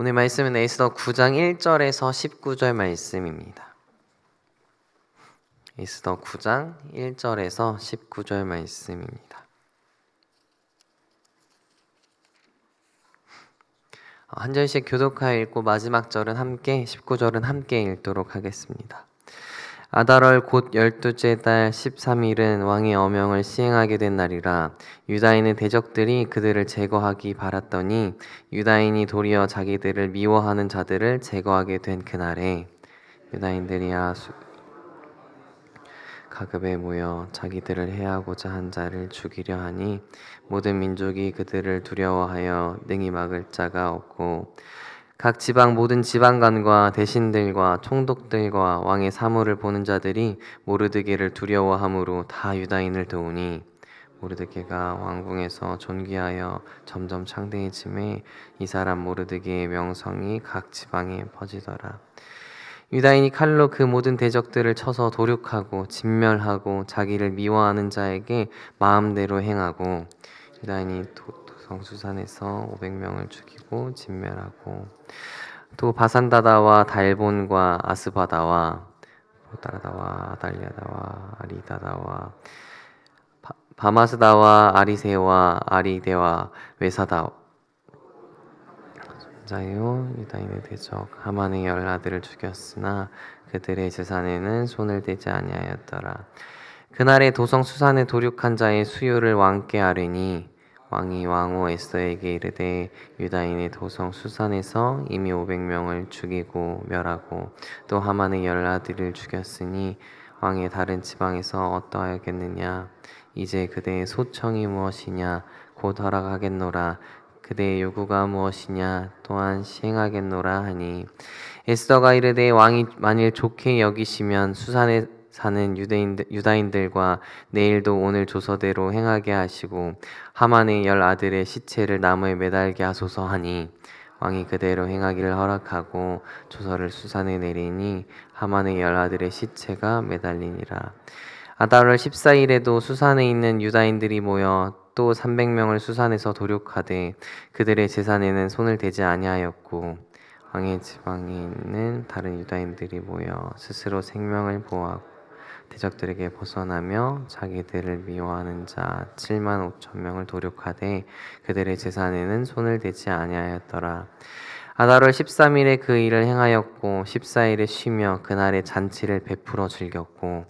오늘 말씀은 에스더 9장 1절에서 19절 말씀입니다. 에스더 9장 1절에서 19절 말씀입니다. 한 절씩 교독하여 읽고 마지막 절은 함께 19절은 함께 읽도록 하겠습니다. 아달월 곧 12째 달 13일은 왕의 어명을 시행하게 된 날이라. 유다인의 대적들이 그들을 제거하기 바랐더니 유다인이 도리어 자기들을 미워하는 자들을 제거하게 된 그날에 유다인들이 가급에 모여 자기들을 해하고자 한 자를 죽이려 하니 모든 민족이 그들을 두려워하여 능히 막을 자가 없고 각 지방 모든 지방관과 대신들과 총독들과 왕의 사물을 보는 자들이 모르드게를 두려워함으로 다 유다인을 도우니 모르드게가 왕궁에서 존귀하여 점점 창대해짐에 이 사람 모르드게의 명성이 각 지방에 퍼지더라. 유다인이 칼로 그 모든 대적들을 쳐서 도륙하고 진멸하고 자기를 미워하는 자에게 마음대로 행하고 유다인이 도성수산에서 500명을 죽이고 진멸하고 또 바산다다와 달본과 아스바다와 보다라다와 아달랴다와 아리다다와 바마스다와 아리세와 아리데와 외사다 자요 유다인의 대적 하만의 10아들을 죽였으나 그들의 재산에는 손을 대지 아니하였더라. 그날에 도성 수산에 도륙한 자의 수요를 왕께 아뢰니 왕이 왕후 에스더에게 이르되 유다인의 도성 수산에서 이미 500명을 죽이고 멸하고 또 하만의 10아들을 죽였으니 왕의 다른 지방에서 어떠하겠느냐. 이제 그대의 소청이 무엇이냐. 곧 허락하겠노라. 그대의 요구가 무엇이냐. 또한 시행하겠노라 하니 에스더가 이르되 왕이 만일 좋게 여기시면 수산에 사는 유다인들과 내일도 오늘 조서대로 행하게 하시고 하만의 10아들의 시체를 나무에 매달게 하소서 하니 왕이 그대로 행하기를 허락하고 조서를 수산에 내리니 하만의 10아들의 시체가 매달리니라. 아달월 14일에도 수산에 있는 유다인들이 모여 또 300명을 수산에서 도륙하되 그들의 재산에는 손을 대지 아니하였고 왕의 지방에 있는 다른 유다인들이 모여 스스로 생명을 보호하고 대적들에게 벗어나며 자기들을 미워하는 자 7만 5천 명을 도륙하되 그들의 재산에는 손을 대지 아니하였더라. 아달월 13일에 그 일을 행하였고 14일에 쉬며 그날에 잔치를 베풀어 즐겼고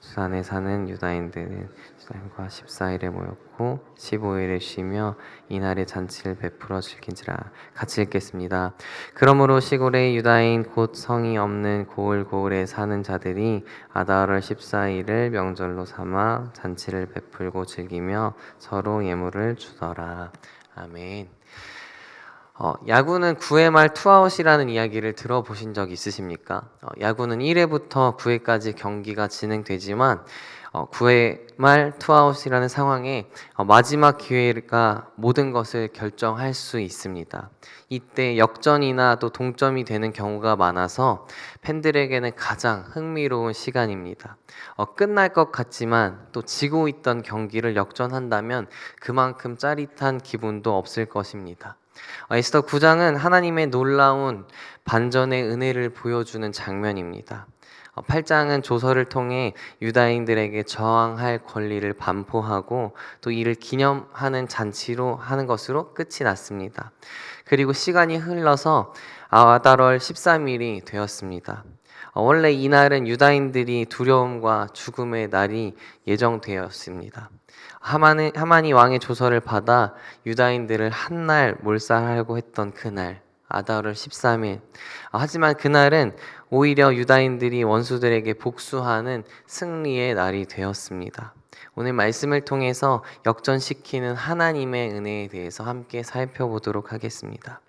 수산에 사는 유다인들은 수산과 14일에 모였고 15일에 쉬며 이날에 잔치를 베풀어 즐긴지라. 같이 읽겠습니다. 그러므로 시골의 유다인 곧 성이 없는 고을고을에 사는 자들이 아달월 14일을 명절로 삼아 잔치를 베풀고 즐기며 서로 예물을 주더라. 아멘. 야구는 9회 말 투아웃이라는 이야기를 들어보신 적 있으십니까? 야구는 1회부터 9회까지 경기가 진행되지만 9회 말 투아웃이라는 상황에 마지막 기회가 모든 것을 결정할 수 있습니다. 이때 역전이나 또 동점이 되는 경우가 많아서 팬들에게는 가장 흥미로운 시간입니다. 끝날 것 같지만 또 지고 있던 경기를 역전한다면 그만큼 짜릿한 기분도 없을 것입니다. 에스더 9장은 하나님의 놀라운 반전의 은혜를 보여주는 장면입니다. 8장은 조서를 통해 유다인들에게 저항할 권리를 반포하고 또 이를 기념하는 잔치로 하는 것으로 끝이 났습니다. 그리고 시간이 흘러서 아달월 13일이 되었습니다. 원래 이날은 유다인들이 두려움과 죽음의 날이 예정되었습니다. 하만이 왕의 조서를 받아 유다인들을 한날 몰살하려고 했던 그날 아달월 13일. 하지만 그날은 오히려 유다인들이 원수들에게 복수하는 승리의 날이 되었습니다. 오늘 말씀을 통해서 역전시키는 하나님의 은혜에 대해서 함께 살펴보도록 하겠습니다.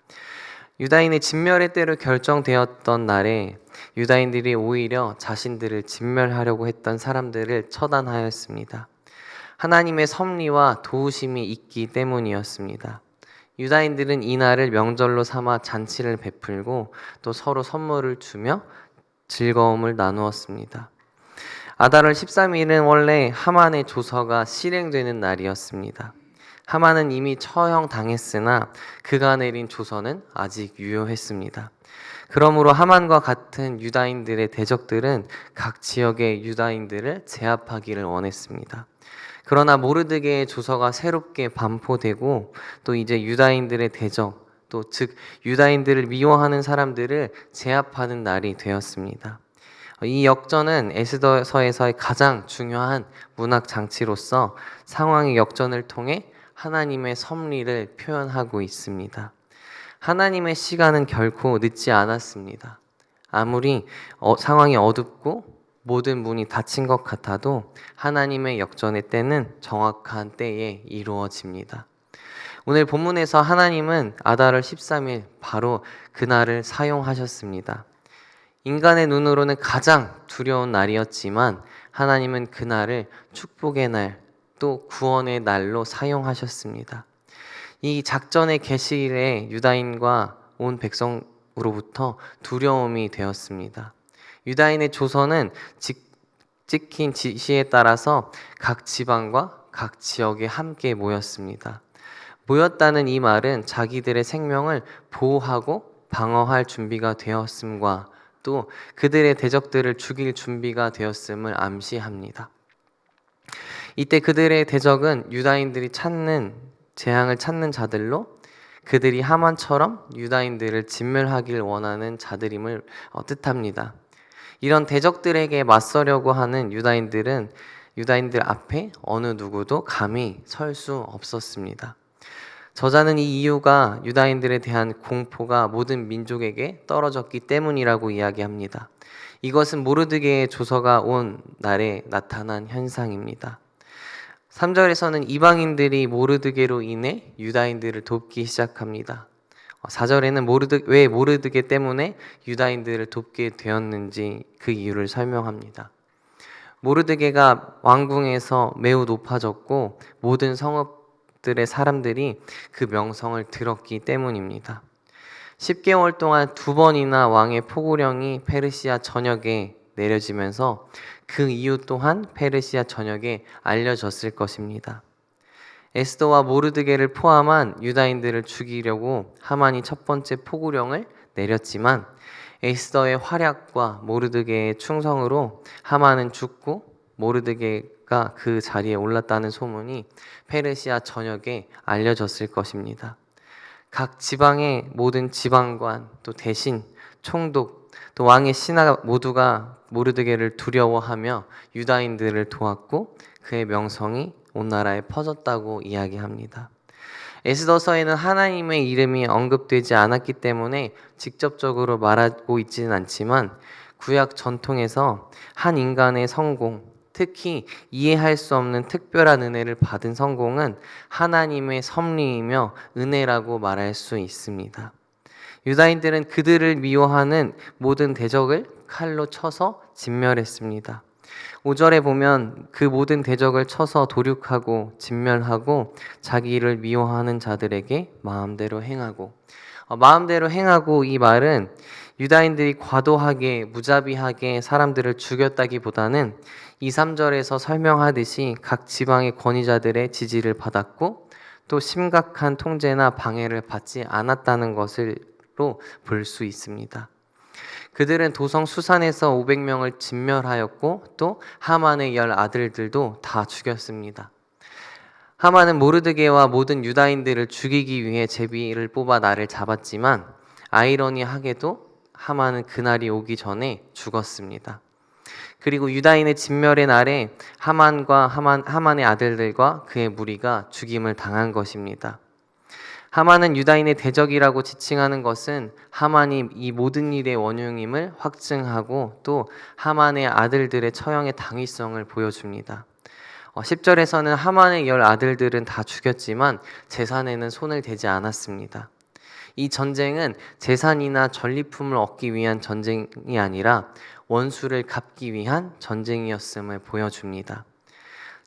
유다인의 진멸의 때로 결정되었던 날에 유다인들이 오히려 자신들을 진멸하려고 했던 사람들을 처단하였습니다. 하나님의 섭리와 도우심이 있기 때문이었습니다. 유다인들은 이날을 명절로 삼아 잔치를 베풀고 또 서로 선물을 주며 즐거움을 나누었습니다. 아달월 13일은 원래 하만의 조서가 실행되는 날이었습니다. 하만은 이미 처형당했으나 그가 내린 조서는 아직 유효했습니다. 그러므로 하만과 같은 유다인들의 대적들은 각 지역의 유다인들을 제압하기를 원했습니다. 그러나 모르드게의 조서가 새롭게 반포되고 또 이제 유다인들의 대적, 또 즉 유다인들을 미워하는 사람들을 제압하는 날이 되었습니다. 이 역전은 에스더서에서의 가장 중요한 문학 장치로서 상황의 역전을 통해 하나님의 섭리를 표현하고 있습니다. 하나님의 시간은 결코 늦지 않았습니다. 아무리 상황이 어둡고 모든 문이 닫힌 것 같아도 하나님의 역전의 때는 정확한 때에 이루어집니다. 오늘 본문에서 하나님은 아달월 13일 바로 그날을 사용하셨습니다. 인간의 눈으로는 가장 두려운 날이었지만 하나님은 그날을 축복의 날, 또 구원의 날로 사용하셨습니다. 이 작전의 개시일에 유다인과 온 백성으로부터 두려움이 되었습니다. 유다인의 조선은 찍힌 지시에 따라서 각 지방과 각 지역에 함께 모였습니다. 모였다는 이 말은 자기들의 생명을 보호하고 방어할 준비가 되었음과 또 그들의 대적들을 죽일 준비가 되었음을 암시합니다. 이때 그들의 대적은 유다인들이 재앙을 찾는 자들로 그들이 하만처럼 유다인들을 진멸하길 원하는 자들임을 뜻합니다. 이런 대적들에게 맞서려고 하는 유다인들 앞에 어느 누구도 감히 설 수 없었습니다. 저자는 이 이유가 유다인들에 대한 공포가 모든 민족에게 떨어졌기 때문이라고 이야기합니다. 이것은 모르드게의 조서가 온 날에 나타난 현상입니다. 3절에서는 이방인들이 모르드게로 인해 유다인들을 돕기 시작합니다. 4절에는 왜 모르드게 때문에 유다인들을 돕게 되었는지 그 이유를 설명합니다. 모르드게가 왕궁에서 매우 높아졌고 모든 성읍들의 사람들이 그 명성을 들었기 때문입니다. 10개월 동안 2번이나 왕의 포고령이 페르시아 전역에 내려지면서 그 이유 또한 페르시아 전역에 알려졌을 것입니다. 에스더와 모르드게를 포함한 유다인들을 죽이려고 하만이 첫 번째 포고령을 내렸지만 에스더의 활약과 모르드게의 충성으로 하만은 죽고 모르드게가 그 자리에 올랐다는 소문이 페르시아 전역에 알려졌을 것입니다. 각 지방의 모든 지방관, 또 대신, 총독, 또 왕의 신하 모두가 모르드게를 두려워하며 유다인들을 도왔고 그의 명성이 온 나라에 퍼졌다고 이야기합니다. 에스더서에는 하나님의 이름이 언급되지 않았기 때문에 직접적으로 말하고 있지는 않지만 구약 전통에서 한 인간의 성공, 특히 이해할 수 없는 특별한 은혜를 받은 성공은 하나님의 섭리이며 은혜라고 말할 수 있습니다. 유다인들은 그들을 미워하는 모든 대적을 칼로 쳐서 진멸했습니다. 5절에 보면 그 모든 대적을 쳐서 도륙하고 진멸하고 자기를 미워하는 자들에게 마음대로 행하고 이 말은 유다인들이 과도하게 무자비하게 사람들을 죽였다기보다는 2, 3절에서 설명하듯이 각 지방의 권위자들의 지지를 받았고 또 심각한 통제나 방해를 받지 않았다는 것으로 볼 수 있습니다. 그들은 도성 수산에서 500명을 진멸하였고 또 하만의 10 아들들도 다 죽였습니다. 하만은 모르드게와 모든 유다인들을 죽이기 위해 제비를 뽑아 날을 잡았지만 아이러니하게도 하만은 그날이 오기 전에 죽었습니다. 그리고 유다인의 진멸의 날에 하만의 아들들과 그의 무리가 죽임을 당한 것입니다. 하만은 유다인의 대적이라고 지칭하는 것은 하만이 이 모든 일의 원흉임을 확증하고 또 하만의 아들들의 처형의 당위성을 보여줍니다. 10절에서는 하만의 10 아들들은 다 죽였지만 재산에는 손을 대지 않았습니다. 이 전쟁은 재산이나 전리품을 얻기 위한 전쟁이 아니라 원수를 갚기 위한 전쟁이었음을 보여줍니다.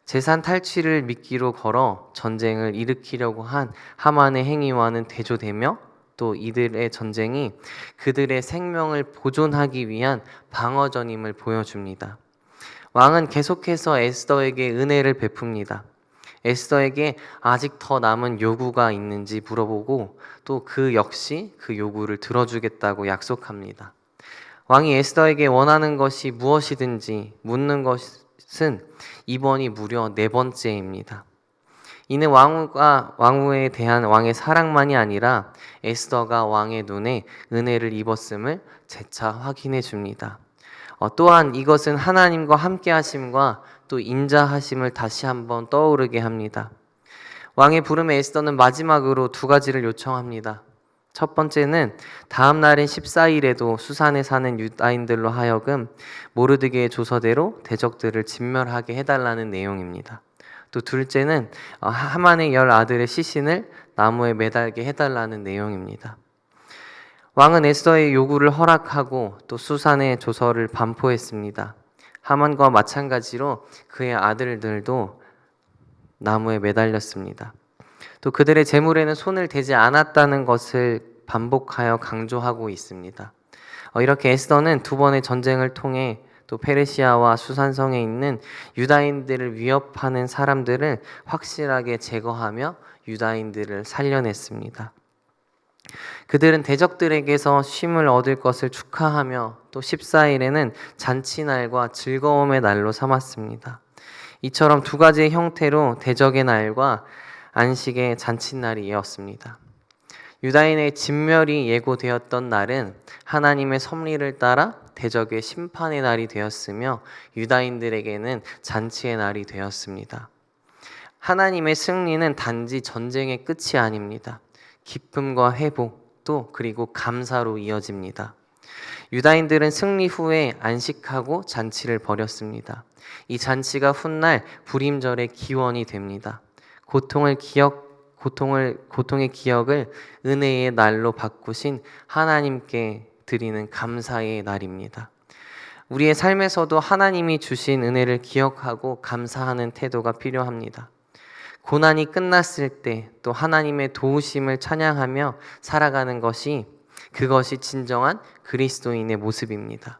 재산 탈취를 미끼로 걸어 전쟁을 일으키려고 한 하만의 행위와는 대조되며 또 이들의 전쟁이 그들의 생명을 보존하기 위한 방어전임을 보여줍니다. 왕은 계속해서 에스더에게 은혜를 베풉니다. 에스더에게 아직 더 남은 요구가 있는지 물어보고 또 그 역시 그 요구를 들어주겠다고 약속합니다. 왕이 에스더에게 원하는 것이 무엇이든지 묻는 것은 이번이 무려 네 번째입니다. 이는 왕후에 대한 왕의 사랑만이 아니라 에스더가 왕의 눈에 은혜를 입었음을 재차 확인해 줍니다. 또한 이것은 하나님과 함께 하심과 또 인자하심을 다시 한번 떠오르게 합니다. 왕의 부름에 에스더는 마지막으로 두 가지를 요청합니다. 첫 번째는 다음 날인 14일에도 수산에 사는 유다인들로 하여금 모르드게의 조서대로 대적들을 진멸하게 해달라는 내용입니다. 또 둘째는 하만의 10 아들의 시신을 나무에 매달게 해달라는 내용입니다. 왕은 에스더의 요구를 허락하고 또 수산의 조서를 반포했습니다. 하만과 마찬가지로 그의 아들들도 나무에 매달렸습니다. 또 그들의 재물에는 손을 대지 않았다는 것을 반복하여 강조하고 있습니다. 이렇게 에스더는 두 번의 전쟁을 통해 또 페르시아와 수산성에 있는 유다인들을 위협하는 사람들을 확실하게 제거하며 유다인들을 살려냈습니다. 그들은 대적들에게서 쉼을 얻을 것을 축하하며 또 14일에는 잔치날과 즐거움의 날로 삼았습니다. 이처럼 두 가지의 형태로 대적의 날과 안식의 잔칫날이 이었습니다. 유다인의 진멸이 예고되었던 날은 하나님의 섭리를 따라 대적의 심판의 날이 되었으며 유다인들에게는 잔치의 날이 되었습니다. 하나님의 승리는 단지 전쟁의 끝이 아닙니다. 기쁨과 회복 또 그리고 감사로 이어집니다. 유다인들은 승리 후에 안식하고 잔치를 벌였습니다. 이 잔치가 훗날 불임절의 기원이 됩니다. 고통의 기억을 은혜의 날로 바꾸신 하나님께 드리는 감사의 날입니다. 우리의 삶에서도 하나님이 주신 은혜를 기억하고 감사하는 태도가 필요합니다. 고난이 끝났을 때 또 하나님의 도우심을 찬양하며 살아가는 그것이 진정한 그리스도인의 모습입니다.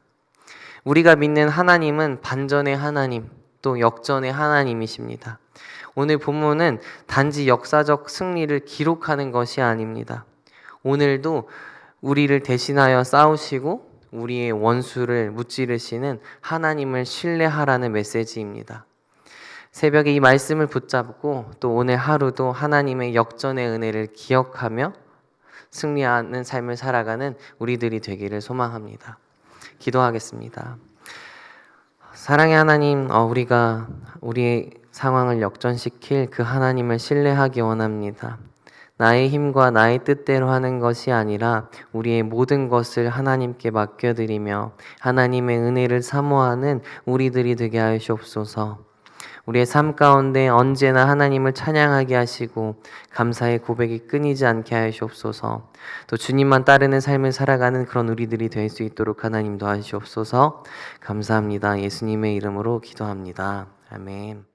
우리가 믿는 하나님은 반전의 하나님, 또 역전의 하나님이십니다. 오늘 본문은 단지 역사적 승리를 기록하는 것이 아닙니다. 오늘도 우리를 대신하여 싸우시고 우리의 원수를 무찌르시는 하나님을 신뢰하라는 메시지입니다. 새벽에 이 말씀을 붙잡고 또 오늘 하루도 하나님의 역전의 은혜를 기억하며 승리하는 삶을 살아가는 우리들이 되기를 소망합니다. 기도하겠습니다. 사랑의 하나님, 우리가 우리의 상황을 역전시킬 그 하나님을 신뢰하기 원합니다. 나의 힘과 나의 뜻대로 하는 것이 아니라 우리의 모든 것을 하나님께 맡겨드리며 하나님의 은혜를 사모하는 우리들이 되게 하시옵소서. 우리의 삶 가운데 언제나 하나님을 찬양하게 하시고 감사의 고백이 끊이지 않게 하시옵소서. 또 주님만 따르는 삶을 살아가는 그런 우리들이 될 수 있도록 하나님 도와주시옵소서. 감사합니다. 예수님의 이름으로 기도합니다. 아멘.